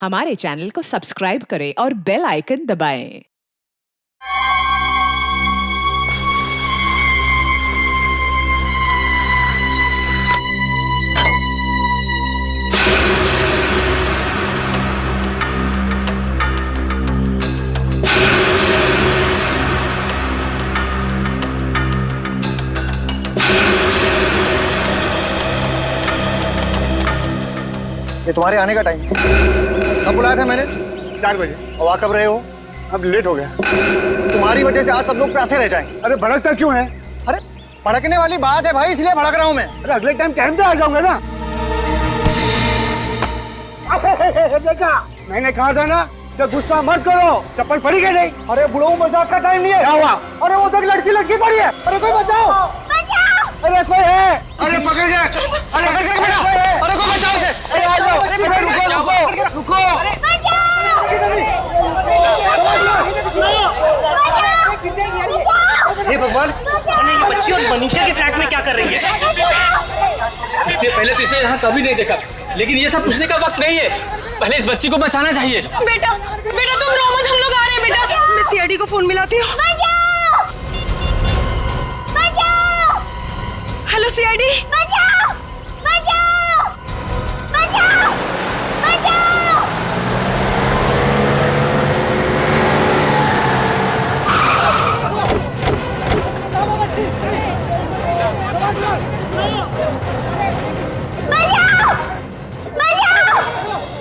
हमारे चैनल को सब्सक्राइब करें और बेल आइकन दबाएं। ये तुम्हारे आने का टाइम कब बुलाया था मैंने? 4 बजे। और आ कब रहे हो? अब लेट हो गया। तुम्हारी वजह से आज सब लोग प्यासे रह जाएंगे। अरे भड़कता क्यों है? अरे भड़कने वाली बात है भाई, इसलिए भड़क रहा हूं मैं। अरे अगले टाइम पे आ जाऊंगा ना। देखा, मैंने कहा था ना कि गुस्सा मत करो। चप्पल पड़ी क्या नहीं? अरे बुढ़ऊ, मजाक का टाइम नहीं है। क्या हुआ? अरे वो तो लड़की पड़ी है। अरे कोई बचाओ, अरे कोई है? अरे पकड़ गया। अरे पकड़ के बेटा। अरे कोई बचाओ इसे। अरे आ जाओ। अरे रुको। हे भगवान, ये बच्ची और मनीषा के फ्लैट में क्या कर रही है? इससे पहले तो इसे यहाँ कभी नहीं देखा, लेकिन ये सब पूछने का वक्त नहीं है। पहले इस बच्ची को बचाना चाहिए। बेटा तुम रो मत, हम लोग आ रहे हैं। बेटा मैं सीआईडी को फोन मिलाती हूँ। Hello CID.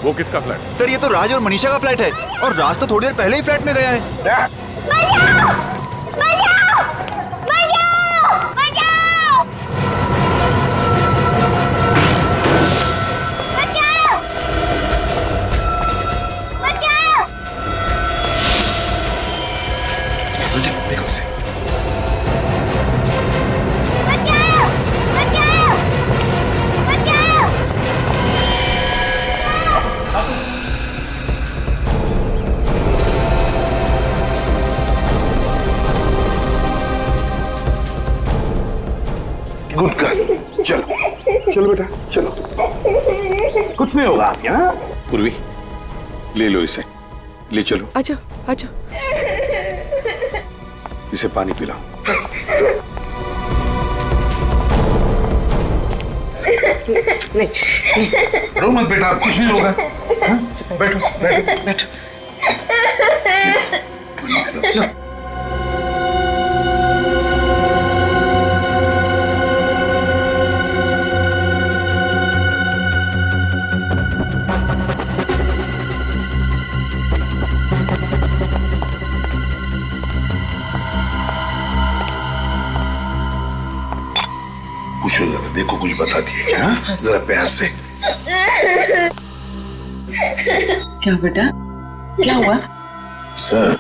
वो किसका फ्लैट? सर ये तो राज और मनीषा का फ्लैट है, और राज तो थोड़ी देर पहले ही फ्लैट में गया है। देखो उसे। गुड गर्ल, चलो चलो बेटा चलो, कुछ नहीं होगा आपके। हाँ पूर्वी, ले लो इसे, ले चलो। अच्छा इसे पानी पिलाओ। नहीं रो मत बेटा, कुछ नहीं होगा। बैठो। पूछो जरा, देखो कुछ बता दिए क्या? जरा प्यार से। क्या बेटा, क्या हुआ? सर,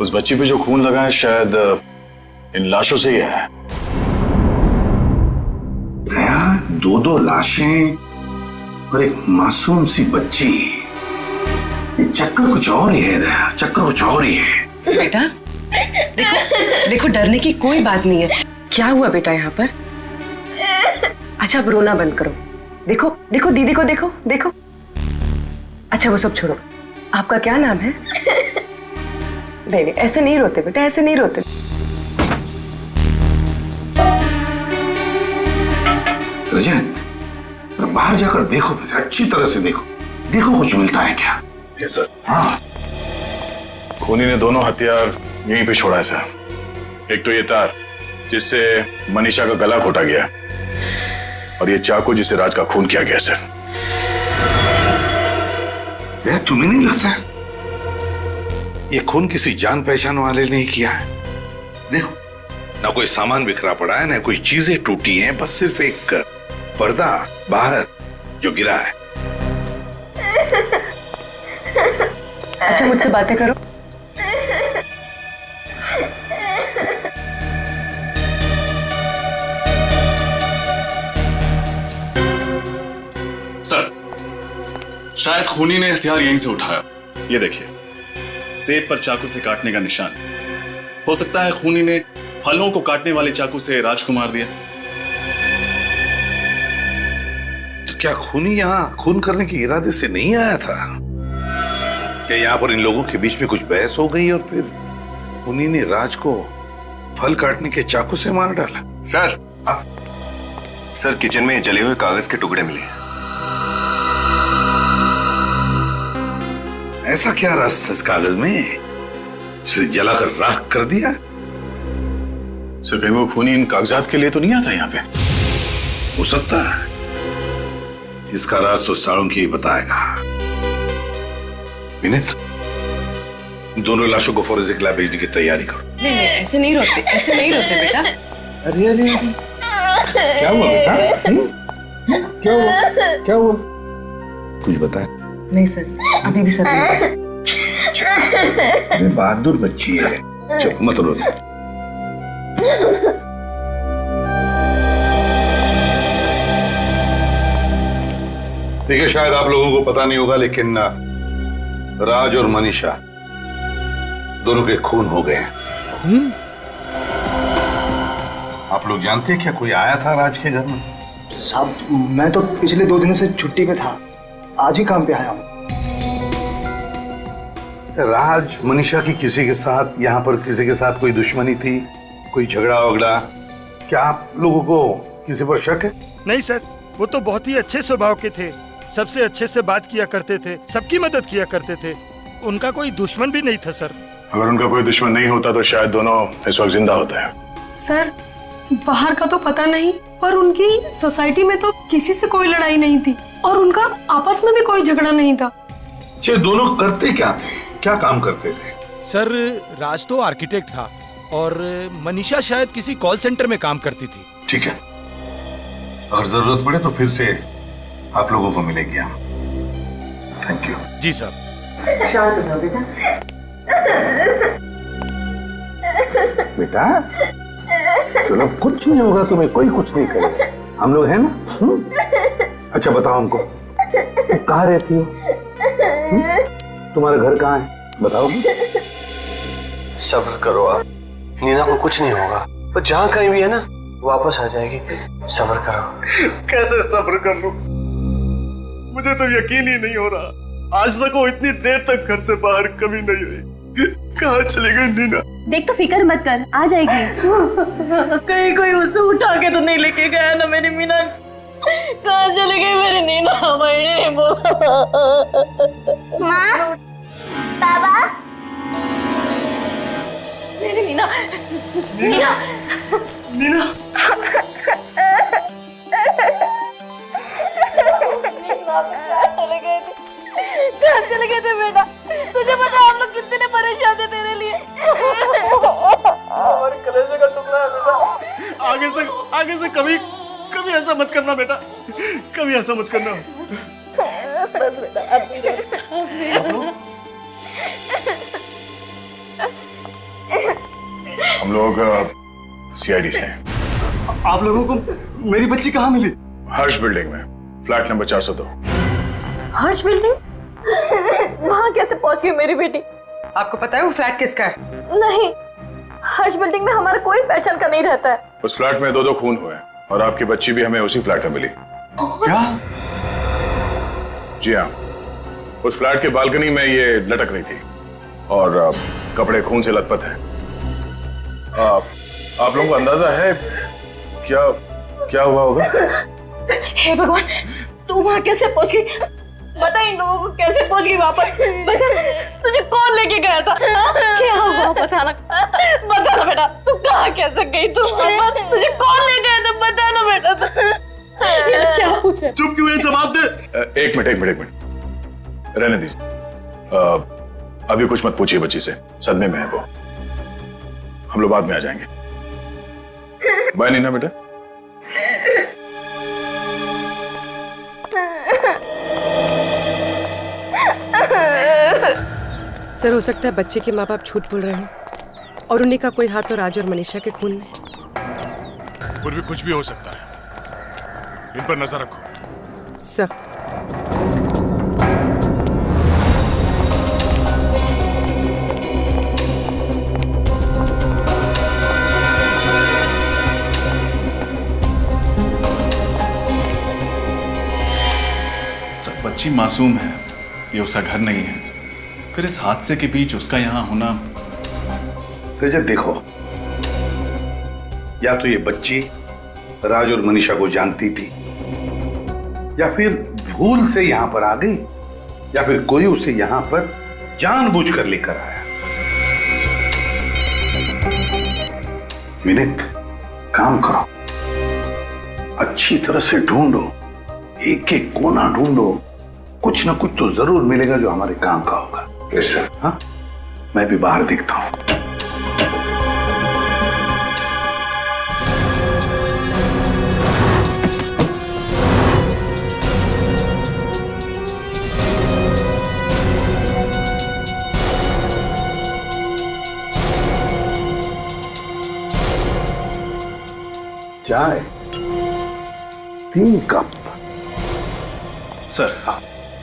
उस बच्ची पे जो खून लगा है शायद इन लाशों से ही है। दया, 2 लाशें और एक मासूम सी बच्ची। ये चक्कर कुछ और ही है दया, चक्कर कुछ और ही है। बेटा देखो डरने की कोई बात नहीं है। क्या हुआ बेटा यहाँ पर? अच्छा अब रोना बंद करो। देखो दीदी को देखो। अच्छा वो सब छोड़ो, आपका क्या नाम है? नहीं ऐसे नहीं रोते बेटा, ऐसे नहीं रोते। रजन, बाहर जाकर देखो, अच्छी तरह से देखो कुछ मिलता है क्या? Yes sir. हाँ खूनी ने दोनों हथियार यहीं पे छोड़ा है सर। एक तो ये तार जिससे मनीषा का गला घोटा गया, और ये चाकू जिससे राज का खून किया गया सर। दया, तुम्हें नहीं लगता ये खून किसी जान पहचान वाले ने किया है? देखो, ना कोई सामान बिखरा पड़ा है, ना कोई चीजें टूटी हैं, बस सिर्फ एक पर्दा बाहर जो गिरा है। अच्छा मुझसे बातें करो। सर, शायद खूनी ने हथियार यहीं से उठाया। ये देखिए, सेब पर चाकू से काटने का निशान। हो सकता है खूनी ने फलों को काटने वाले चाकू से राज को मार दिया। तो क्या खूनी यहाँ खून करने के इरादे से नहीं आया था? क्या यहाँ पर इन लोगों के बीच में कुछ बहस हो गई और फिर उन्हीं ने राज को फल काटने के चाकू से मार डाला? सर, सर किचन में जले हुए कागज के टुकड़े मिले। ऐसा क्या रस इस कागज में जिसे जलाकर राख कर दिया? सर कहीं वो खूनी इन कागजात के लिए तो नहीं आता यहाँ पे? हो सकता है। इसका राज तो साळुंकी ही बताएगा। विनीत, दोनों लाशों को फोरेंसिक लैब भेजने की तैयारी करो। नहीं नहीं, ऐसे नहीं रोते, ऐसे नहीं रोते बेटा। अरे अरे क्या हुआ बेटा? क्या हुआ? क्या हुआ? कुछ बताए? नहीं सर, अभी भी सर नहीं। अरे बहादुर बच्ची है, चुप मत रो। देखिए, शायद आप लोगों को पता नहीं होगा, लेकिन राज और मनीषा दोनों के खून हो गए हैं। खून? आप लोग जानते हैं क्या कोई आया था राज के घर में? साहब, मैं तो पिछले 2 दिनों से छुट्टी पे था, आज ही काम पे आया हूँ। राज मनीषा की किसी के साथ, यहाँ पर किसी के साथ कोई दुश्मनी थी, कोई झगड़ा वगड़ा? क्या आप लोगों को किसी पर शक है? नहीं सर, वो तो बहुत ही अच्छे स्वभाव के थे, सबसे अच्छे से बात किया करते थे, सबकी मदद किया करते थे। उनका कोई दुश्मन भी नहीं था सर। अगर उनका कोई दुश्मन नहीं होता तो शायद दोनों इस वक्त जिंदा होते हैं। सर, बाहर का तो पता नहीं, पर उनकी सोसाइटी में तो किसी से कोई लड़ाई नहीं थी और उनका आपस में भी कोई झगड़ा नहीं था। ये दोनों करते क्या थे, क्या काम करते थे? सर, राज तो आर्किटेक्ट था और मनीषा शायद किसी कॉल सेंटर में काम करती थी। ठीक है, अगर जरूरत पड़े तो फिर से आप लोगों को मिलेगी हम। Thank you. जी सर। बेटा चलो, कुछ नहीं होगा तुम्हें, कोई कुछ नहीं करेगा, हम लोग हैं ना। अच्छा बताओ हमको, तुम कहाँ रहती हो? तुम्हारा घर कहाँ है, बताओ। सब्र करो आप, नीना को कुछ नहीं होगा, वो जहाँ कहीं भी है ना वापस आ जाएगी। सब्र करो। कैसे सब्र कर लूं? मुझे तो यकीन ही नहीं हो रहा, आज तक वो इतनी देर तक घर से बाहर कभी नहीं रही। कहाँ चली गई नीना? देख तो फिक्र मत कर, आ जाएगी। कहीं कोई उसे उठा के तो नहीं लेके गया ना मेरी मीना? कहाँ चली गई मेरी नीना? मैंने बोला। माँ, बाबा, मेरी नीना, नीना, नीना। कहाँ चले गए थे बेटा? तुझे पता हम लोग कितने परेशान थे तेरे लिए। हमारे कलेजे का टुकड़ा है बेटा। आगे से कभी ऐसा मत करना बेटा, कभी ऐसा मत करना। बस बेटा, अब नहीं। हम लोग सीआईडी से हैं। आप लोगों को मेरी बच्ची कहाँ मिली? हर्ष बिल्डिंग में, फ्लैट नंबर 402। हर्ष बिल्डिंग? वहाँ कैसे पहुँच गई मेरी बेटी? आपको पता है वो फ्लैट किसका है? नहीं, हर्ष बिल्डिंग में हमारा कोई पहचान का नहीं रहता है। उस फ्लैट में 2 खून हुए और आपकी बच्ची भी हमें उसी फ्लैट में मिली। क्या? जी हाँ, उस फ्लैट के बालकनी में ये लटक रही थी और कपड़े खून से लथपथ हैं। आप लोगों को अंदाजा है क्या हुआ होगा? हे भगवान, तू वहाँ कैसे पहुँच गई? बता इन लोगों को कैसे पहुँच गई वहाँ पर? बता, तुझे कौन लेके गया था? क्या हुआ बताना, बता ना बेटा, तू कहाँ कैसे गई? तुझे कौन ले गया था? बता ना बेटा। ये क्या पूछे? चुप क्यों है? जवाब दे। एक मिनट रहने दीजिए। अभी कुछ मत पूछिए, बच्ची से सदमे में है वो, हम लोग बाद में आ जाएंगे। बाय नीना बेटा। सर, हो सकता है बच्चे के माँ बाप झूठ बोल रहे हैं और उन्हीं का कोई हाथ तो राज और मनीषा के खून में। फिर भी कुछ भी हो सकता है, इन पर नजर रखो। सर, बच्ची मासूम है, ये उसका घर नहीं है। फिर इस हादसे के बीच उसका यहां होना। रजत देखो, या तो ये बच्ची राज और मनीषा को जानती थी, या फिर भूल से यहां पर आ गई, या फिर कोई उसे यहां पर जानबूझकर लेकर आया। विनीत, काम करो, अच्छी तरह से ढूंढो, एक एक कोना ढूंढो, कुछ ना कुछ तो जरूर मिलेगा जो हमारे काम का होगा। कैसे? हाँ, मैं भी बाहर देखता हूं। चाय 3 कप। सर, हाँ,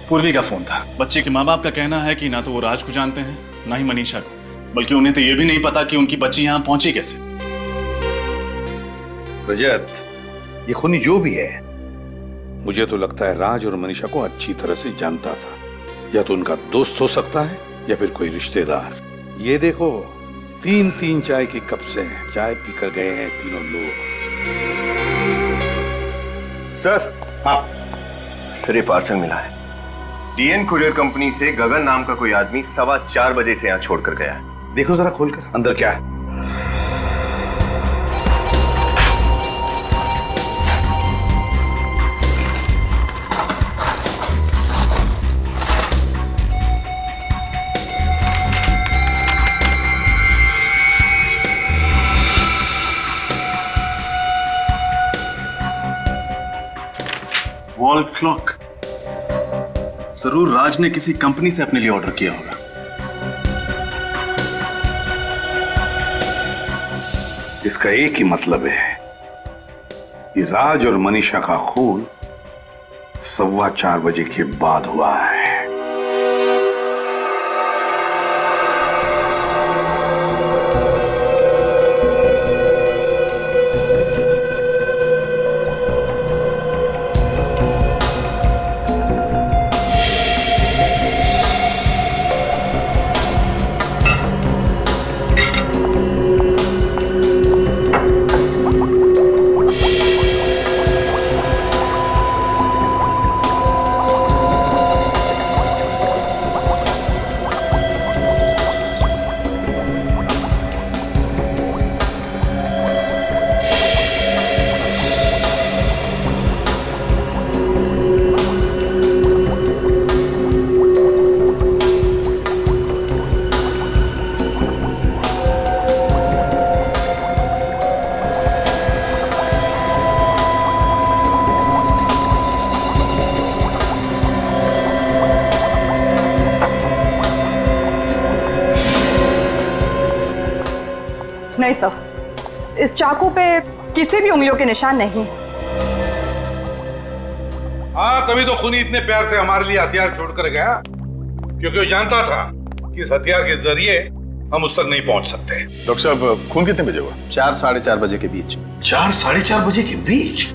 पूर्वी का फोन था। बच्चे के माँ बाप का कहना है कि ना तो वो राज को जानते हैं, ना ही मनीषा को, बल्कि उन्हें तो ये भी नहीं पता कि उनकी बच्ची यहां पहुंची कैसे। रजत, ये खूनी जो भी है, मुझे तो लगता है राज और मनीषा को अच्छी तरह से जानता था। या तो उनका दोस्त हो सकता है, या फिर कोई रिश्तेदार। ये देखो, 3-3 चाय के कप से चाय पीकर गए हैं तीनों लोग। सर, हाँ सर, ये पार्सल मिला है। डीएन कुरियर कंपनी से गगन नाम का कोई आदमी 4:15 बजे से यहाँ छोड़कर गया है। देखो जरा खोलकर, अंदर क्या है। Wall clock. जरूर राज ने किसी कंपनी से अपने लिए ऑर्डर किया होगा। इसका एक ही मतलब है कि राज और मनीषा का खून 4:15 बजे के बाद हुआ है। नहीं सर, इस चाकू पे किसी भी उंगलियों के निशान नहीं। हाँ, तभी तो खूनी इतने प्यार से हमारे लिए हथियार छोड़कर गया, क्योंकि वो जानता था कि इस हथियार के जरिए हम उस तक नहीं पहुंच सकते। डॉक्टर साहब, खून कितने बजे हुआ? 4-4:30 बजे के बीच। 4-4:30 बजे के बीच?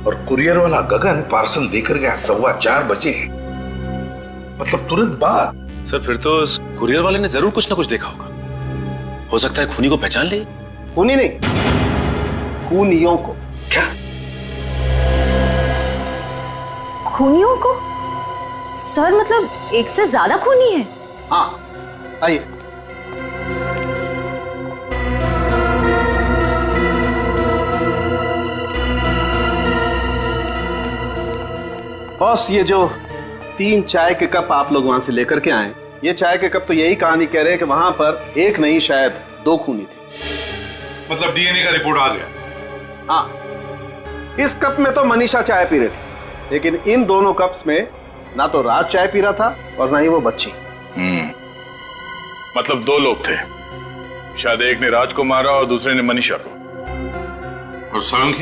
और कुरियर वाला गगन पार्सल देकर गया 4:15 बजे, मतलब तुरंत बाद। सर, फिर तो उस कुरियर वाले ने जरूर कुछ ना कुछ देखा होगा। हो सकता है खूनी को पहचान ले। खूनी नहीं, खूनियों को। क्या? खूनियों को? सर, मतलब एक से ज्यादा खूनी है? हाँ, आइए। बॉस, ये जो 3 चाय के कप आप लोग वहां से लेकर के आए, ये चाय के कप तो यही कहानी कह रहे हैं कि वहां पर एक नहीं शायद 2 खूनी थे। मतलब डीएनए का रिपोर्ट आ गया? हाँ, इस कप में तो मनीषा चाय पी रही थी, लेकिन इन दोनों कप्स में ना तो राज चाय पी रहा था और ना ही वो बच्ची। मतलब 2 लोग थे, शायद एक ने राज को मारा और दूसरे ने मनीषा को। और सड़ंग,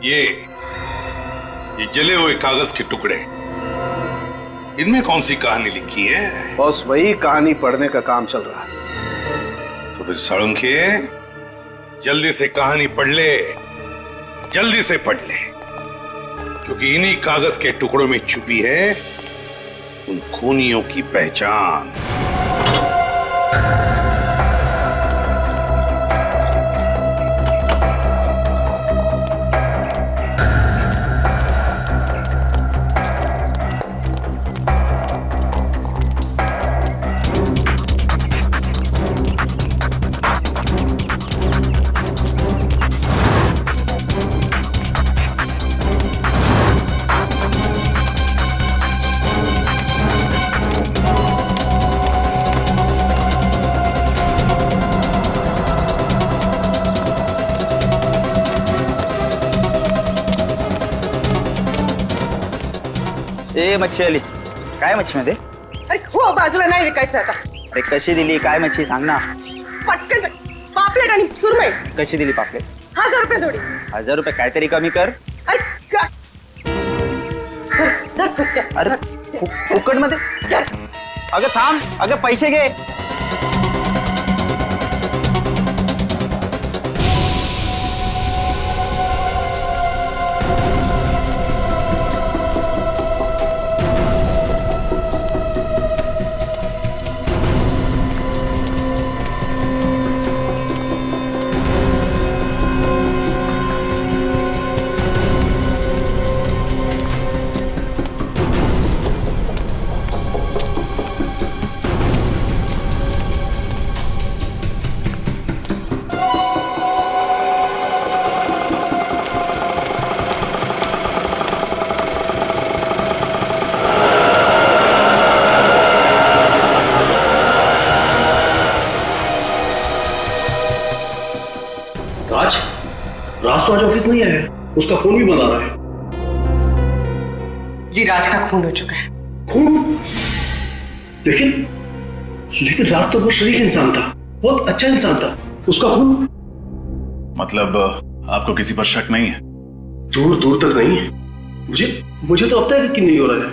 ये जले हुए कागज के टुकड़े, इनमें कौन सी कहानी लिखी है? बॉस, वही कहानी पढ़ने का काम चल रहा है। तो फिर सड़ंगे, जल्दी से कहानी पढ़ ले, जल्दी से पढ़ ले, क्योंकि इन्हीं कागज के टुकड़ों में छुपी है उन खूनियों की पहचान। ए मच्छी आली काय मच्छी मध्ये? अरे हो बाजूला नाही विकायचं आता. अरे कशी दिली काय मच्छी सांग ना. पटकन पापलेट आणि सुरमई. कशी दिली पापलेट? 1000 रुपये जोडी. 1000 रुपये काहीतरी कमी कर. अरे फुकट मध्ये. अगं थांब, अगं पैसे घे. राज तो आज ऑफिस नहीं आया है, उसका फोन भी बंद आ रहा है। जी राज का खून हो चुका है। खून? लेकिन राज तो बहुत शरीफ इंसान था, बहुत अच्छा इंसान था, उसका खून? मतलब आपको किसी पर शक नहीं है? दूर दूर तक नहीं है। मुझे तो अब तक यकीन नहीं हो रहा है,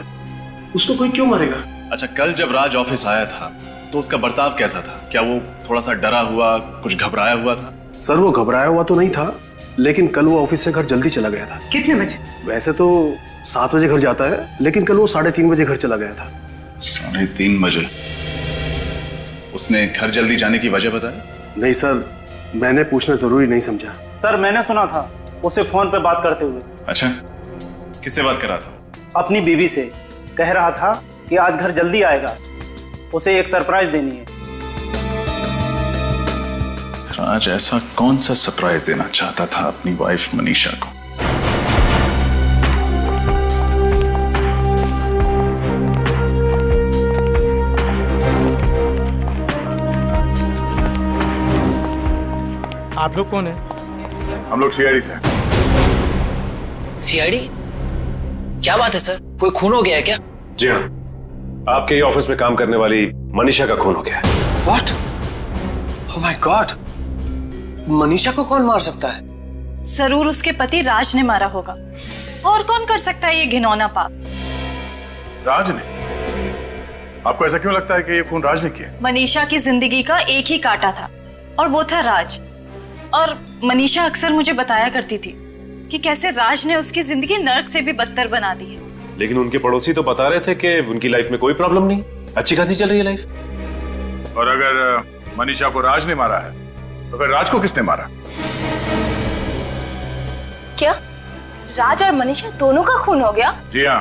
उसको कोई क्यों मारेगा? अच्छा, कल जब राज ऑफिस आया था तो उसका बर्ताव कैसा था? क्या वो थोड़ा सा डरा हुआ, कुछ घबराया हुआ था? सर वो घबराया हुआ तो नहीं था, लेकिन कल वो ऑफिस से घर जल्दी चला गया था। कितने बजे? वैसे तो 7 बजे घर जाता है, लेकिन कल वो 3:30 बजे घर चला गया था। 3:30 बजे? उसने घर जल्दी जाने की वजह बताई? नहीं सर, मैंने पूछना जरूरी नहीं समझा। सर मैंने सुना था उसे फोन पे बात करते हुए। अच्छा, किससे बात कर रहा था? अपनी बीवी से। कह रहा था कि आज घर जल्दी आएगा, उसे एक सरप्राइज देनी है। राज ऐसा कौन सा सरप्राइज देना चाहता था अपनी वाइफ मनीषा को? आप लोग कौन है? हम लोग सीआईडी से। सीआईडी? क्या बात है सर, कोई खून हो गया है क्या? जी हाँ, आपके ही ऑफिस में काम करने वाली मनीषा का खून हो गया है। What? Oh my God! Manisha को कौन मार सकता है? जरूर उसके पति राज ने मारा होगा। और कौन कर सकता है ये घिनौना पाप? राज ने? आपको ऐसा क्यों लगता है कि ये खून राज ने किया? मनीषा की जिंदगी का एक ही कांटा था और वो था राज। और मनीषा अक्सर मुझे बताया करती थी कि कैसे राज ने उसकी जिंदगी नर्क से भी बदतर बना दी है। लेकिन उनके पड़ोसी तो बता रहे थे कि उनकी लाइफ में कोई प्रॉब्लम नहीं, अच्छी खासी चल रही है लाइफ। और अगर मनीषा को राज ने मारा है तो फिर राज को किसने मारा? क्या राज और मनीषा दोनों का खून हो गया? जी हाँ।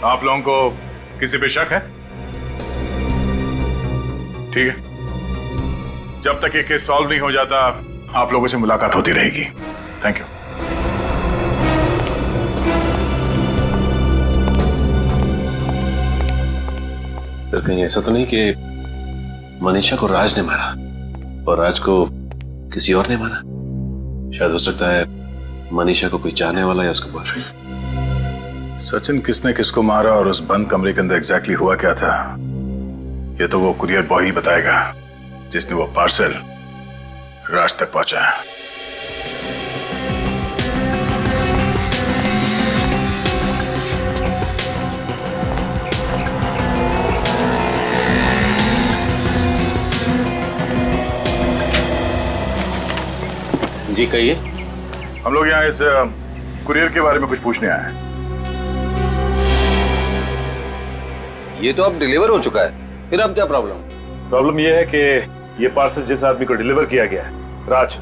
आप लोगों को किसी पे शक है? ठीक है, जब तक ये केस सॉल्व नहीं हो जाता आप लोगों से मुलाकात होती रहेगी। Thank you. फिर कहीं ऐसा तो नहीं कि मनीषा को राज ने मारा और राज को किसी और ने मारा? शायद हो सकता है मनीषा को कोई चाहने वाला या उसका बॉयफ्रेंड। सचिन, किसने किसको मारा और उस बंद कमरे के अंदर एग्जैक्टली हुआ क्या था, ये तो वो कुरियर बॉय ही बताएगा जिसने वो पार्सल राज तक पहुंचाया। जी कहिए। हम लोग यहाँ इस कुरियर के बारे में कुछ पूछने आए हैं। ये तो अब डिलीवर हो चुका है, फिर अब क्या प्रॉब्लम? प्रॉब्लम ये है कि ये पार्सल जिस आदमी को डिलीवर किया गया है, राज,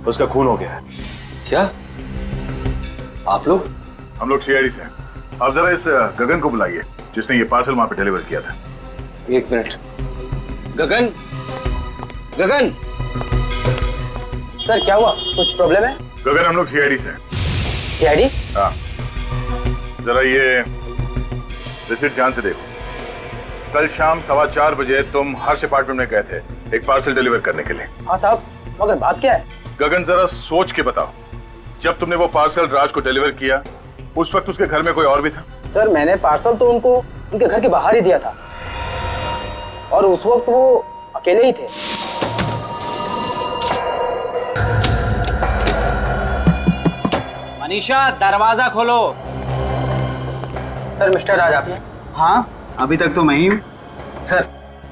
उसका खून हो गया है। क्या? आप लोग? हम लोग सीआईडी से। आप जरा इस गगन को बुलाइए जिसने ये पार्सल वहां पे डिलीवर किया था। एक मिनट। गगन, गगन। सर क्या हुआ, कुछ प्रॉब्लम है? गगन, हम लोग सीआईडी से। सीआईडी? हाँ, जरा ये रिसीट ध्यान से देखो। कल शाम 4:15 बजे तुम हर्ष अपार्टमेंट में गए थे एक पार्सल डिलीवर करने के लिए। हाँ साहब, मगर बात क्या है? गगन, जरा सोच के बताओ, जब तुमने वो पार्सल राज को डिलीवर किया उस वक्त उसके घर में कोई और भी था? सर मैंने पार्सल तो उनको उनके घर के बाहर ही दिया था और उस वक्त वो अकेले ही थे। मनीषा, दरवाजा खोलो। सर मिस्टर राज आप हैं? हाँ, अभी तक तो मैं ही हूँ। सर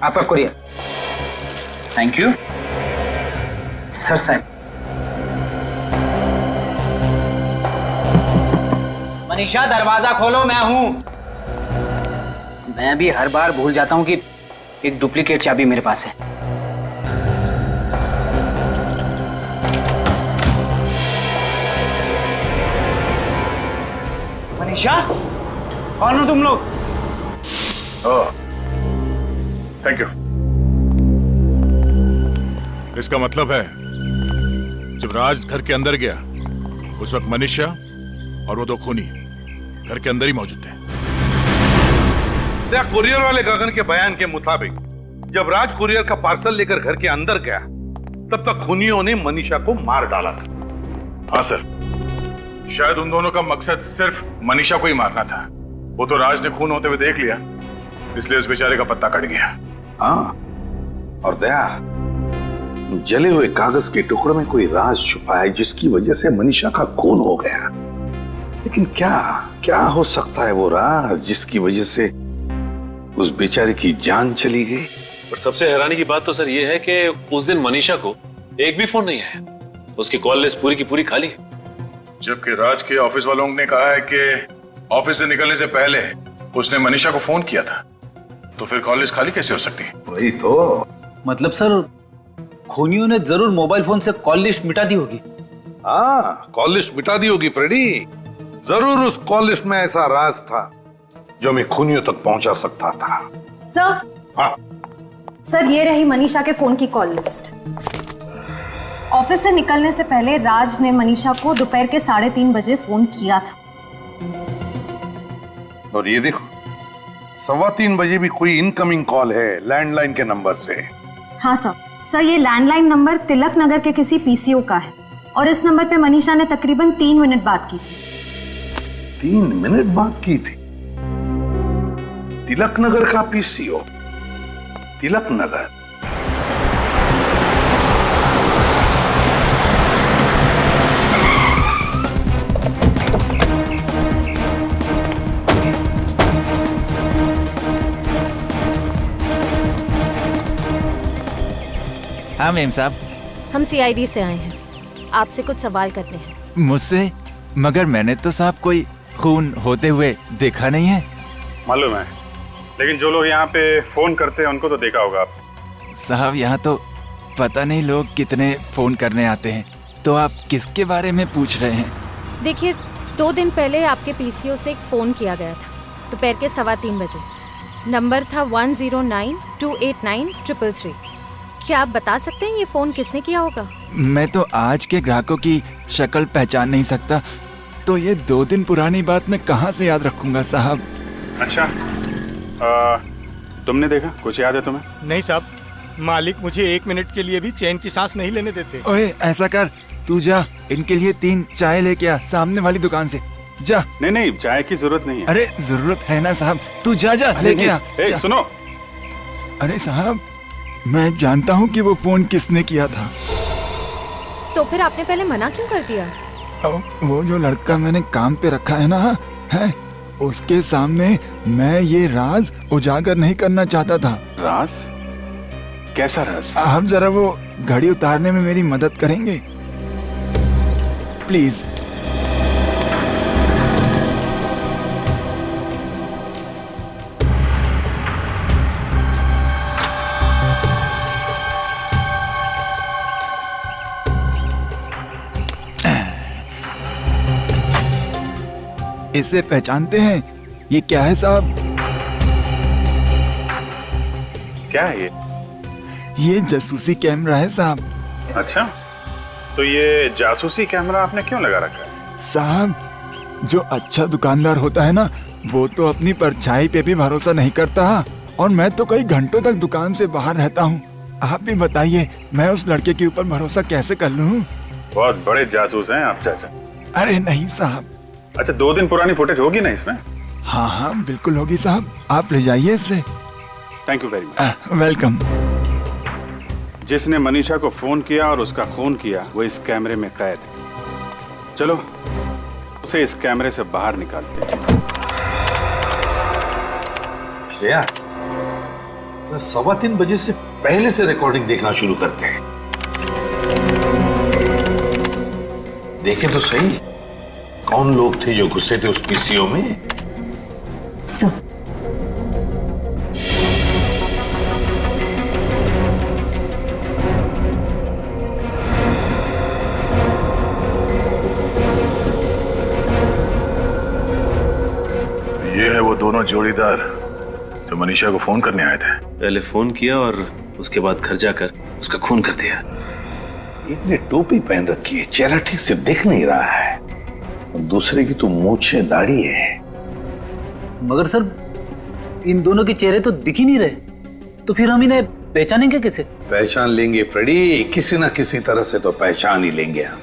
आपका कुरियर। Thank you sir. साहब, मनीषा दरवाजा खोलो, मैं हूँ। मैं भी हर बार भूल जाता हूँ कि एक डुप्लीकेट चाबी मेरे पास है। मनीषा, कौन हो तुम लोग? Thank you. इसका मतलब है जब राज घर के अंदर गया उस वक्त मनीषा और वो दो खूनी घर के अंदर ही मौजूद थे। कुरियर वाले गगन के बयान के मुताबिक जब राज कुरियर का पार्सल लेकर घर के अंदर गया तब तक खूनियों ने मनीषा को मार डाला था। हाँ सर, शायद उन दोनों का मकसद सिर्फ मनीषा को ही मारना था। वो तो राज ने खून होते हुए देख लिया, इसलिए उस बेचारे का पत्ता कट गया। हाँ, और दया, जले हुए कागज के टुकड़े में कोई राज छुपा है जिसकी वजह से मनीषा का खून हो गया। लेकिन क्या क्या हो सकता है वो राज जिसकी वजह से उस बेचारे की जान चली गई? और सबसे हैरानी की बात तो सर ये है कि उस दिन मनीषा को एक भी फोन नहीं आया, उसकी कॉल लिस्ट पूरी की पूरी खाली है। जबकि राज के ऑफिस वालों ने कहा है कि ऑफिस से निकलने से पहले उसने मनीषा को फोन किया था, तो फिर कॉल लिस्ट खाली कैसे हो सकती है? वही तो मतलब सर खूनियों ने जरूर मोबाइल फोन से कॉल लिस्ट मिटा दी होगी। हाँ, कॉल लिस्ट मिटा दी होगी फ्रेडी। जरूर उस कॉल लिस्ट में ऐसा राज था जो मैं खूनियों तक पहुंचा सकता था। सर, हाँ सर ये रही मनीषा के फोन की कॉल लिस्ट। ऑफिस से निकलने से पहले राज ने मनीषा को दोपहर के 3:30 बजे फोन किया था। और ये देखो, 3:15 बजे भी कोई इनकमिंग कॉल है लैंडलाइन के नंबर से। हाँ सर ये लैंडलाइन नंबर तिलक नगर के किसी पीसीओ का है और इस नंबर पे मनीषा ने तकरीबन 3 मिनट बात की थी। 3 मिनट बात की थी? तिलक नगर का पीसीओ? तिलक नगर? हाँ मेम साहब, हम सीआईडी से आए हैं, आपसे कुछ सवाल करते हैं। मुझसे? मगर मैंने तो साहब कोई खून होते हुए देखा नहीं है। मालूम है, लेकिन जो लोग यहाँ पे फोन करते हैं उनको तो देखा होगा आपने। साहब यहाँ तो पता नहीं लोग कितने फोन करने आते हैं, तो आप किसके बारे में पूछ रहे हैं? देखिए 2 दिन पहले आपके पीसीओ से एक फोन किया गया था दोपहर के 3:15 बजे। नंबर था 10928933। क्या आप बता सकते हैं ये फोन किसने किया होगा? मैं तो आज के ग्राहकों की शक्ल पहचान नहीं सकता, तो ये 2 दिन पुरानी बात मैं कहाँ से याद रखूंगा साहब। अच्छा, तुमने देखा? कुछ याद है तुम्हें? नहीं साहब, मालिक मुझे 1 मिनट के लिए भी चैन की सांस नहीं लेने देते। ओए ऐसा कर, तू जा इनके लिए 3 चाय लेके आ सामने वाली दुकान से, जा। नहीं, चाय की जरूरत नहीं है। अरे जरूरत है ना साहब, तू जा लेके आ। सुनो, अरे साहब मैं जानता हूँ कि वो फोन किसने किया था। तो फिर आपने पहले मना क्यों कर दिया? वो जो लड़का मैंने काम पे रखा है ना, है उसके सामने मैं ये राज उजागर नहीं करना चाहता था। राज? कैसा राज? आप जरा वो घड़ी उतारने में मेरी मदद करेंगे प्लीज? इसे पहचानते हैं? ये क्या है साहब? क्या है ये जासूसी कैमरा है साहब। अच्छा, तो ये जासूसी कैमरा आपने क्यों लगा रखा है? साहब, जो अच्छा दुकानदार होता है ना, वो तो अपनी परछाई पे भी भरोसा नहीं करता, और मैं तो कई घंटों तक दुकान से बाहर रहता हूँ। आप भी बताइए, मैं उस लड़के के ऊपर भरोसा कैसे कर लूँ? बहुत बड़े जासूस हैं आप चाचा। अरे नहीं साहब। अच्छा, 2 दिन पुरानी फुटेज होगी ना इसमें? हाँ हाँ बिल्कुल होगी साहब, आप ले जाइए इसे। Thank you very much. Welcome. जिसने मनीषा को फोन किया और उसका खून किया वो इस कैमरे में कैद है। चलो उसे इस कैमरे से बाहर निकालते हैं। श्रेया, 3:15 बजे से पहले से रिकॉर्डिंग देखना शुरू करते हैं। देखें तो सही, कौन लोग थे जो गुस्से थे उस पीसीओ में? सब। ये है वो दोनों जोड़ीदार जो मनीषा को फोन करने आए थे। पहले फोन किया और उसके बाद घर जाकर उसका खून कर दिया। एक ने टोपी पहन रखी है, चेहरा ठीक से दिख नहीं रहा है, और दूसरे की तो मूंछें दाढ़ी है। मगर सर, इन दोनों के चेहरे तो दिख ही नहीं रहे, तो फिर हम इन्हें पहचानेंगे कैसे? पहचान लेंगे फ्रेडी, किसी ना किसी तरह से तो पहचान ही लेंगे हम।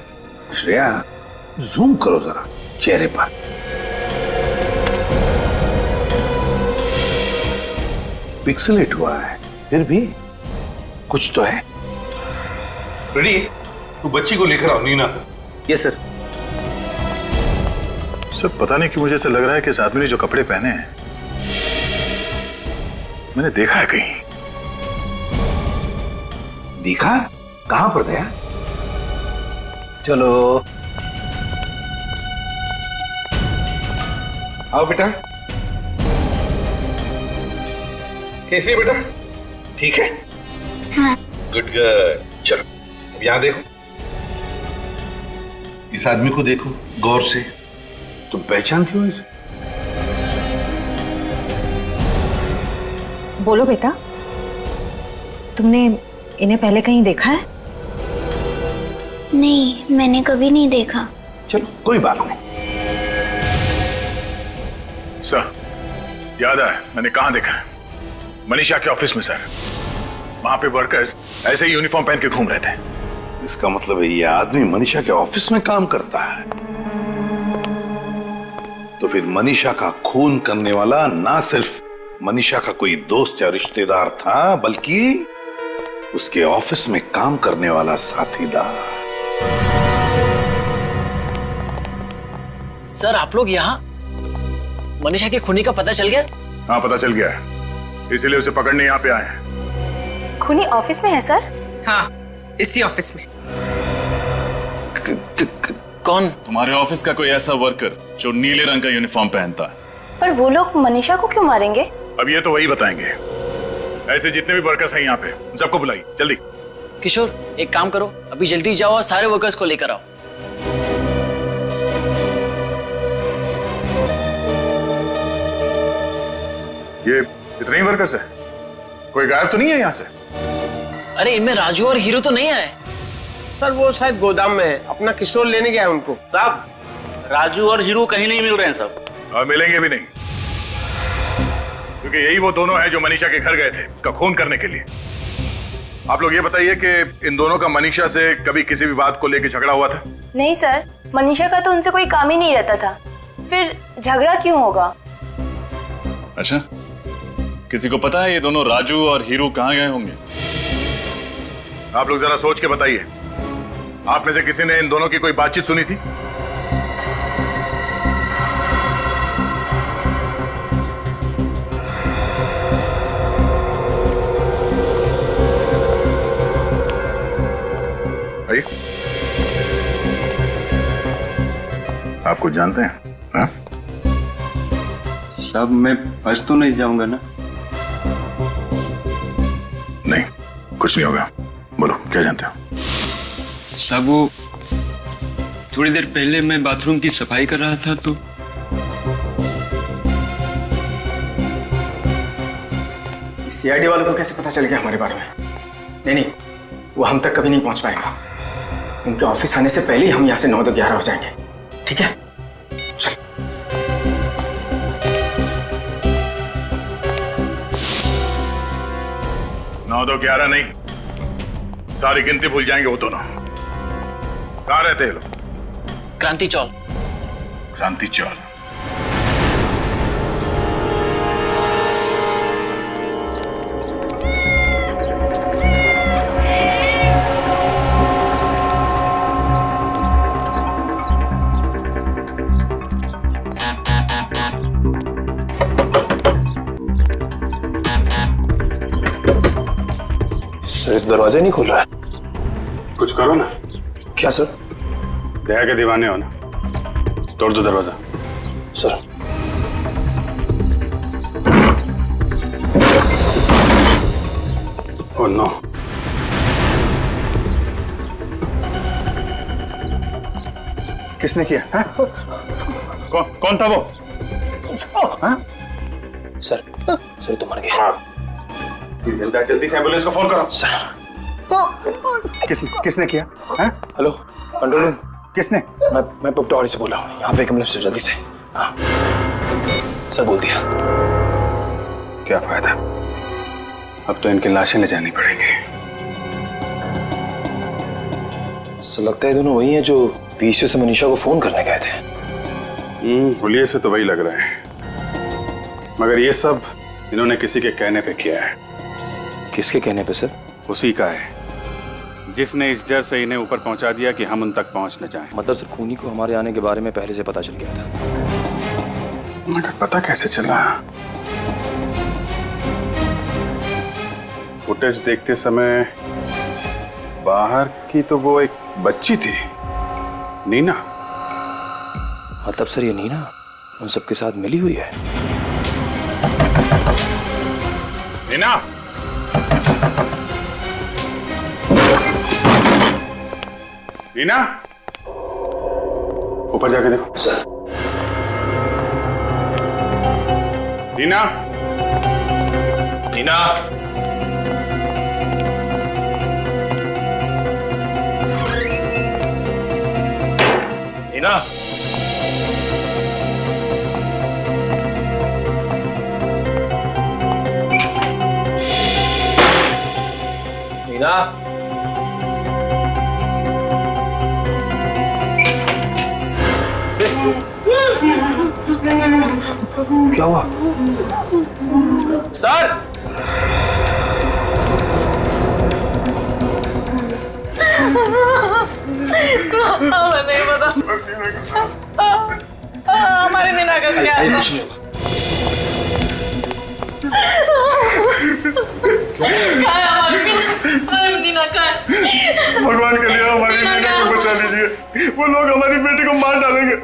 श्रेया, जूम करो जरा चेहरे पर। पिक्सलेट हुआ है, फिर भी कुछ तो है। फ्रेडी, तू बच्ची को लेकर आओ, नीना को। Yes sir. सब पता नहीं क्यों मुझे ऐसा लग रहा है कि इस आदमी ने जो कपड़े पहने हैं मैंने देखा है कहीं। देखा? कहां पर गया? चलो आओ बेटा। कैसी है बेटा? ठीक है? हाँ। Good good. चलो अब यहां देखो, इस आदमी को देखो गौर से। तुम पहचानती हो इसे? बोलो बेटा, तुमने इन्हें पहले कहीं देखा है? नहीं, मैंने कभी नहीं देखा। चलो कोई बात नहीं। सर, याद है मैंने कहां देखा है? मनीषा के ऑफिस में सर। वहां पे वर्कर्स ऐसे ही यूनिफॉर्म पहन के घूम रहे थे। इसका मतलब है ये आदमी मनीषा के ऑफिस में काम करता है। तो फिर मनीषा का खून करने वाला ना सिर्फ मनीषा का कोई दोस्त या रिश्तेदार था, बल्कि उसके ऑफिस में काम करने वाला साथीदार। सर, आप लोग यहाँ? मनीषा के खूनी का पता चल गया? हाँ, पता चल गया है, इसीलिए उसे पकड़ने यहाँ पे आए हैं। खूनी ऑफिस में है सर? हाँ, इसी ऑफिस में। कौन? तुम्हारे ऑफिस का कोई ऐसा वर्कर जो नीले रंग का यूनिफॉर्म पहनता है। पर वो लोग मनीषा को क्यों मारेंगे? अब ये तो वही बताएंगे। ऐसे जितने भी वर्कर्स हैं यहाँ पे सबको बुलाइए जल्दी। किशोर, एक काम करो, अभी जल्दी जाओ और सारे वर्कर्स को लेकर आओ। ये इतने ही वर्कर्स है? कोई गायब तो नहीं है यहाँ से? अरे इनमें राजू और हीरो तो नहीं आए? सर वो शायद गोदाम में है, अपना किशोर लेने गया है उनको। साहब, राजू और हीरो कहीं नहीं मिल रहे हैं साहब। और मिलेंगे भी नहीं, क्योंकि यही वो दोनों हैं जो मनीषा के घर गए थे उसका खून करने के लिए। आप लोग ये बताइए कि इन दोनों का मनीषा से कभी किसी भी बात को लेकर झगड़ा हुआ था? नहीं सर, मनीषा का तो उनसे कोई काम ही नहीं रहता था, फिर झगड़ा क्यों होगा? अच्छा, किसी को पता है ये दोनों राजू और हीरो कहाँ गए होंगे? आप लोग जरा सोच के बताइए, आप में से किसी ने इन दोनों की कोई बातचीत सुनी थी? आइए। आप कुछ जानते हैं? हाँ? साहब, मैं फंस तो नहीं जाऊंगा ना? नहीं, कुछ नहीं होगा। बोलो, क्या जानते हो? साहब, वो थोड़ी देर पहले मैं बाथरूम की सफाई कर रहा था तो सीआईडी वालों को कैसे पता चल गया हमारे बारे में? नहीं, वो हम तक कभी नहीं पहुंच पाएगा। उनके ऑफिस आने से पहले ही हम यहाँ से 9-11 हो जाएंगे। ठीक है, चल। नौ 11 नहीं, सारी गिनती भूल जाएंगे वो दोनों। कहाँ रहते हैं लोग? क्रांति चौल। क्रांति चौल। दरवाजा नहीं खुल रहा है। कुछ करो ना। क्या सर? दया के दीवाने हो ना, तोड़ दो दरवाजा। सर। Oh no. किसने किया? कौन था वो? सर तो मर गया। जल्दी से एम्बुलेंस को फोन करो। सर। किसने किया? Hello control room. किसने? मैं पटवारी से बोल रहा हूँ। यहाँ पे एक एम्बुलेंस से जल्दी से। हाँ सर, बोल दिया। क्या फायदा, अब तो इनकी लाशें ले जानी पड़ेंगी। सर लगता है दोनों वही हैं जो पीछे से मनीषा को फोन करने गए थे। हुलिये से तो वही लग रहा है, मगर ये सब इन्होंने किसी के कहने पे किया है। किसके कहने पे सर? उसी का है जिसने इस जड़ से इन्हें ऊपर पहुंचा दिया कि हम उन तक पहुंच न जाएं। मतलब सर खूनी को हमारे आने के बारे में पहले से पता चल गया था। मगर पता कैसे चला? फुटेज देखते समय बाहर की तो वो एक बच्ची थी, नीना। मतलब सर ये नीना उन सबके साथ मिली हुई है? नीना, नीना, ऊपर जाके देखो। सर। नीना, नीना, नीना, नीना, क्या हुआ? सर! नहीं पता हमारी नीना का क्या है? कुछ नहीं होगा। हमारी नीना का है। भगवान के लिए हमारी नीना को बचा लीजिए, वो लोग हमारी बेटी को मार डालेंगे।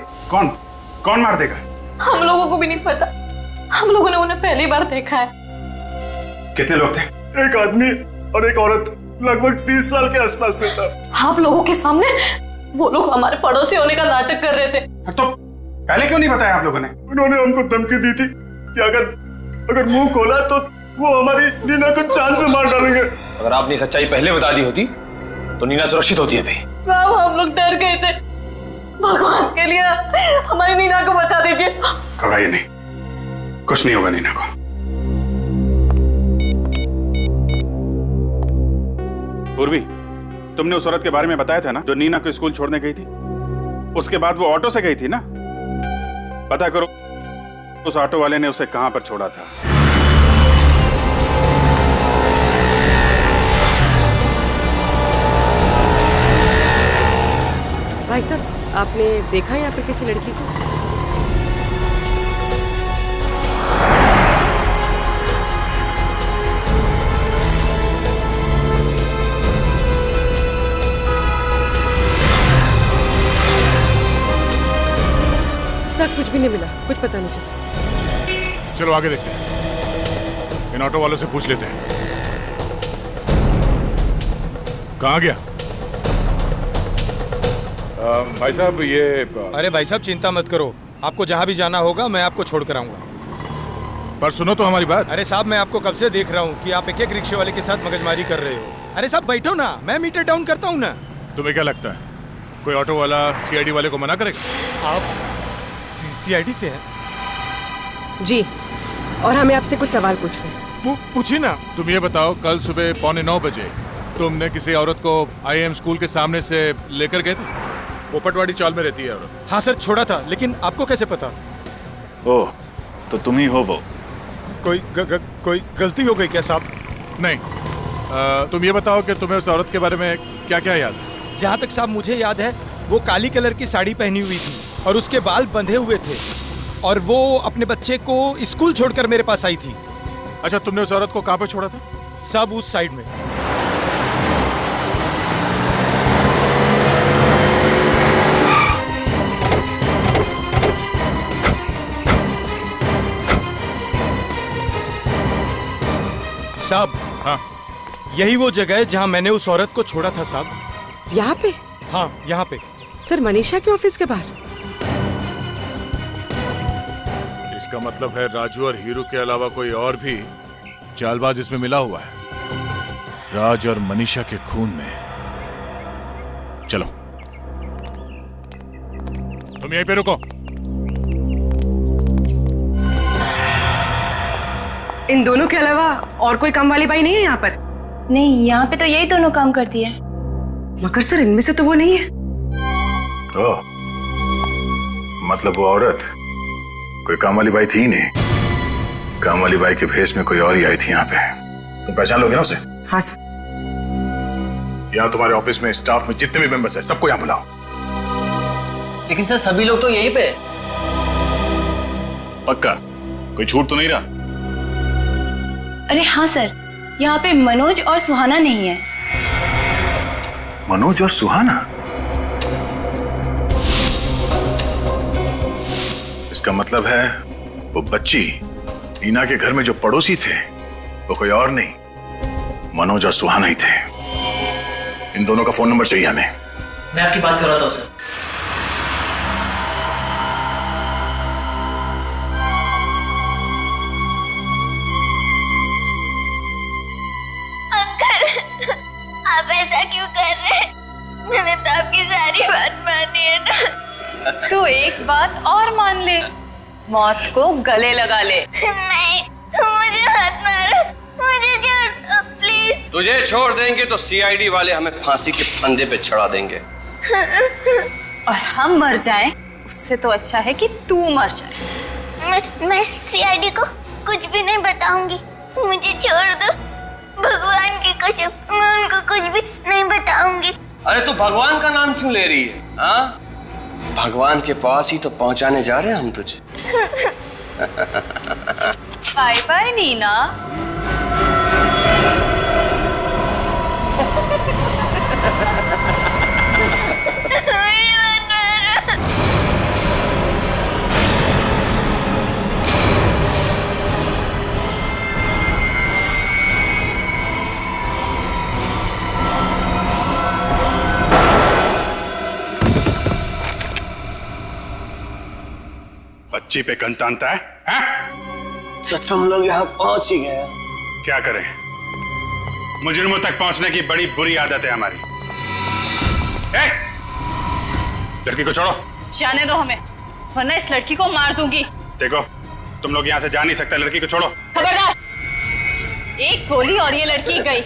कौन मार देगा? हम लोगों को भी नहीं पता, हम लोगों ने उन्हें पहली बार देखा है। कितने लोग थे? एक आदमी और एक औरत, लगभग 30 साल के आसपास थे सर। आप लोगों के सामने वो लोग हमारे पड़ोसी होने का नाटक कर रहे थे। तो पहले क्यों नहीं बताया आप लोगों ने? उन्होंने हमको धमकी दी थी कि अगर मुंह खोला तो वो हमारी नीना को जान से मार डालेंगे। अगर आपने सच्चाई पहले बता दी होती तो नीना सुरक्षित होती अभी। साहब हम लोग डर गए थे, भगवान के लिए हमारी नीना को बचा दीजिए। घबराइए नहीं, कुछ नहीं होगा नीना को। पूर्वी, तुमने उस औरत के बारे में बताया था ना जो नीना को स्कूल छोड़ने गई थी? उसके बाद वो ऑटो से गई थी ना? पता करो उस ऑटो वाले ने उसे कहां पर छोड़ा था। भाई साहब, आपने देखा यहाँ पे किसी लड़की को? सर कुछ भी नहीं मिला, कुछ पता नहीं चला। चलो आगे देखते हैं, इन ऑटो वालों से पूछ लेते हैं। कहाँ गया? भाई साहब ये अरे भाई साहब चिंता मत करो, आपको जहां भी जाना होगा मैं आपको छोड़ कर आऊंगा। पर सुनो तो हमारी बात। अरे साहब मैं आपको कब से देख रहा हूँ कि आप एक एक रिक्शे वाले के साथ मगजमारी कर रहे हो। अरे साहब बैठो ना, मैं मीटर डाउन करता हूँ ना। तुम्हें क्या लगता है कोई ऑटो वाला सीआईडी वाले को मना करेगा? आप सीआईडी से हैं? जी, और हमें आपसे कुछ सवाल पूछने हैं। पूछिए ना। तुम ये बताओ, कल सुबह 8:45 बजे तुमने किसी औरत को IIM स्कूल के सामने से लेकर गए थे? वो पटवाड़ी चाल में रहती है औरत। हाँ सर, छोड़ा था, लेकिन आपको कैसे पता? ओह, तो तुम ही हो वो। कोई गलती हो गई क्या साहब? नहीं, तुम ये बताओ कि तुम्हें उस औरत के बारे में क्या क्या याद है? जहाँ तक साहब मुझे याद है, वो काली कलर की साड़ी पहनी हुई थी और उसके बाल बंधे हुए थे, और वो अपने बच्चे को स्कूल छोड़कर मेरे पास आई थी। अच्छा, तुमने उस औरत को कहाँ पे छोड़ा था? सब उस साइड में। साहब, हाँ, यही वो जगह है जहाँ मैंने उस औरत को छोड़ा था साहब। यहाँ पे? हाँ, यहाँ पे। सर, मनीषा के ऑफिस के बाहर? इसका मतलब है राजू और हीरू के अलावा कोई और भी चालबाज इसमें मिला हुआ है, राज और मनीषा के खून में। चलो, तुम यहीं पे रुको। इन दोनों के अलावा और कोई काम वाली बाई नहीं है यहाँ पर? नहीं, यहाँ पे तो यही दोनों काम करती है। मगर सर, इनमें से तो वो नहीं है। ओह, मतलब वो औरत कोई काम वाली बाई थी ही नहीं। काम वाली बाई के भेष में कोई और ही आई थी यहाँ पे। तुम पहचान लोगे ना उसे? हाँ सर। यहाँ तुम्हारे ऑफिस में स्टाफ में जितने भी मेंबर्स हैं, सबको यहाँ बुलाओ। लेकिन सर, सभी लोग तो यहीं पे। पक्का कोई छूट तो नहीं रहा? अरे हाँ सर, यहाँ पे मनोज और सुहाना नहीं है। मनोज और सुहाना? इसका मतलब है वो बच्ची नीना के घर में जो पड़ोसी थे वो कोई और नहीं, मनोज और सुहाना ही थे। इन दोनों का फोन नंबर चाहिए हमें। मैं आपकी बात कर रहा था सर। आप ऐसा क्यों कर रहे हैं? मैंने तो आपकी सारी बात मानी है ना। तो एक बात और मान ले, मौत को गले लगा ले। नहीं, मुझे मत मारो, मुझे छोड़ दो प्लीज। तुझे छोड़ देंगे तो सीआईडी वाले हमें फांसी के फंदे पे चढ़ा देंगे। और हम मर जाएं, उससे तो अच्छा है कि तू मर जाए। मैं सीआईडी को कुछ भी नहीं बताऊंगी, मुझे छोड़ दो। भगवान की कसम, मैं उनको कुछ भी नहीं बताऊंगी। अरे तू भगवान का नाम क्यों ले रही है? हाँ, भगवान के पास ही तो पहुंचाने जा रहे हैं हम तुझे। Bye bye Neena. बच्ची पे कंतानता है? तो तुम लोग यहाँ पहुंच ही गए। क्या करें, मुजरिमों तक पहुंचने की बड़ी बुरी आदत है हमारी। लड़की को छोड़ो। जाने दो हमें, वरना इस लड़की को मार दूंगी। देखो, तुम लोग यहाँ से जा नहीं सकते, लड़की को छोड़ो। खबरदार, एक गोली और ये लड़की गई।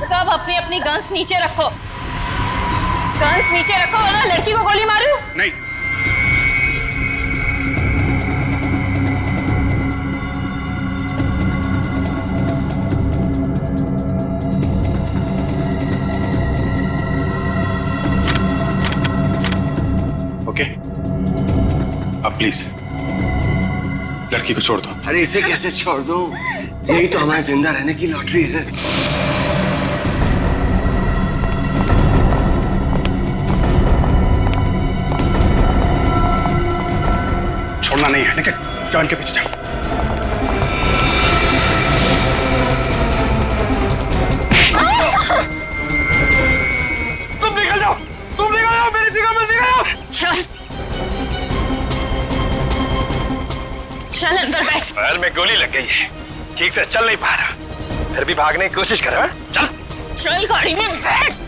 सब अपनी अपनी गन्स नीचे रखो, गन्स नीचे रखो, वरना लड़की को गोली मारू। नहीं। ओके, अब प्लीज लड़की को छोड़ दो। अरे इसे कैसे छोड़ दूं? यही तो हमारे जिंदा रहने की लॉटरी है। छोड़ना नहीं है, लेकिन जान के पीछे जाओ। तुम निकल जाओ, तुम निकल जाओ, मेरी जगह में निकल जाओ। पैर में गोली लग गई है, ठीक से चल नहीं पा रहा, फिर भी भागने की कोशिश कर रहा है। चल चल गाड़ी में बैठ।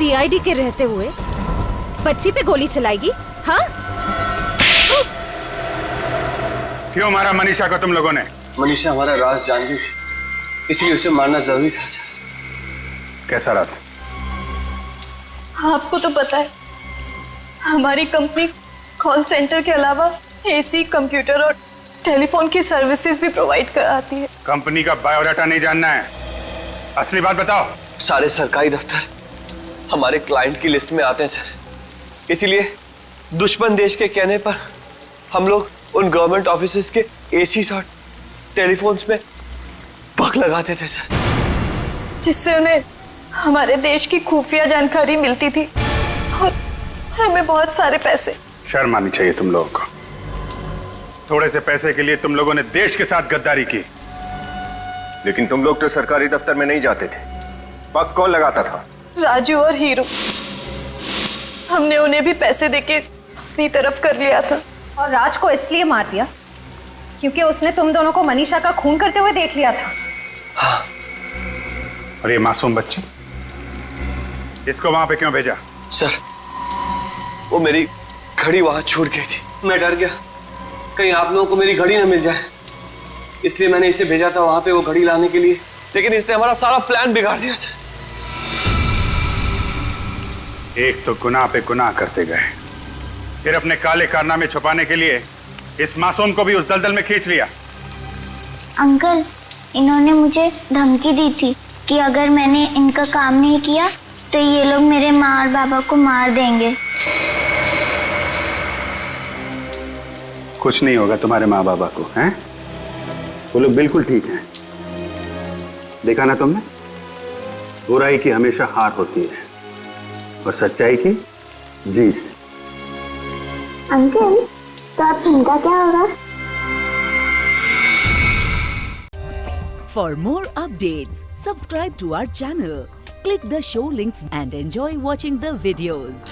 सीआईडी के रहते हुए बच्ची पे गोली चलाएगी? हाँ? क्यों मारा मनीषा को तुम लोगों ने? मनीषा हमारा राज जान गई थी, इसलिए उसे मारना जरूरी था सर। कैसा राज? आपको तो पता है हमारी कंपनी कॉल सेंटर के अलावा एसी, कंप्यूटर और टेलीफोन की सर्विसेज भी प्रोवाइड कराती है। कंपनी का बायोडाटा नहीं जानना है, असली बात बताओ। सारे सरकारी दफ्तर हमारे क्लाइंट की लिस्ट में आते हैं सर, इसीलिए दुश्मन देश के कहने पर हम लोग उन गवर्नमेंट ऑफिसेज के एसीज और टेलीफोन्स में पग लगाते थे सर, जिससे उन्हें हमारे देश की खुफिया जानकारी मिलती थी और हमें बहुत सारे पैसे। शर्म आनी चाहिए तुम लोगों को। थोड़े से पैसे के लिए तुम लोगों ने देश के साथ गद्दारी की। लेकिन तुम लोग तो सरकारी दफ्तर में नहीं जाते थे, पग कौन लगाता था? राजू और हीरू। हमने उन्हें भी पैसे देके अपनी तरफ कर लिया था। और राज को इसलिए मार दिया क्योंकि उसने तुम दोनों को मनीषा का खून करते हुए देख लिया था। हाँ। और ये मासूम बच्ची, इसको वहां पे क्यों भेजा? सर वो मेरी घड़ी वहां छूट गई थी, मैं डर गया कहीं आप लोगों को मेरी घड़ी ना मिल जाए, इसलिए मैंने इसे भेजा था वहां पे वो घड़ी लाने के लिए, लेकिन इसने हमारा सारा प्लान बिगाड़ दिया सर। एक तो गुनाह पे गुनाह करते गए, फिर अपने काले कारनामे छुपाने के लिए इस मासूम को भी उस दलदल में खींच लिया। अंकल, इन्होंने मुझे धमकी दी थी कि अगर मैंने इनका काम नहीं किया तो ये लोग मेरे माँ और बाबा को मार देंगे। कुछ नहीं होगा तुम्हारे माँ बाबा को, हैं? वो लोग बिल्कुल ठीक हैं। देखा ना तुमने, बुराई की हमेशा हार होती है और सच्चाई की जीत। अंकल, तो अब इनका क्या होगा? For more updates, subscribe to our channel, click the show links and enjoy watching the videos.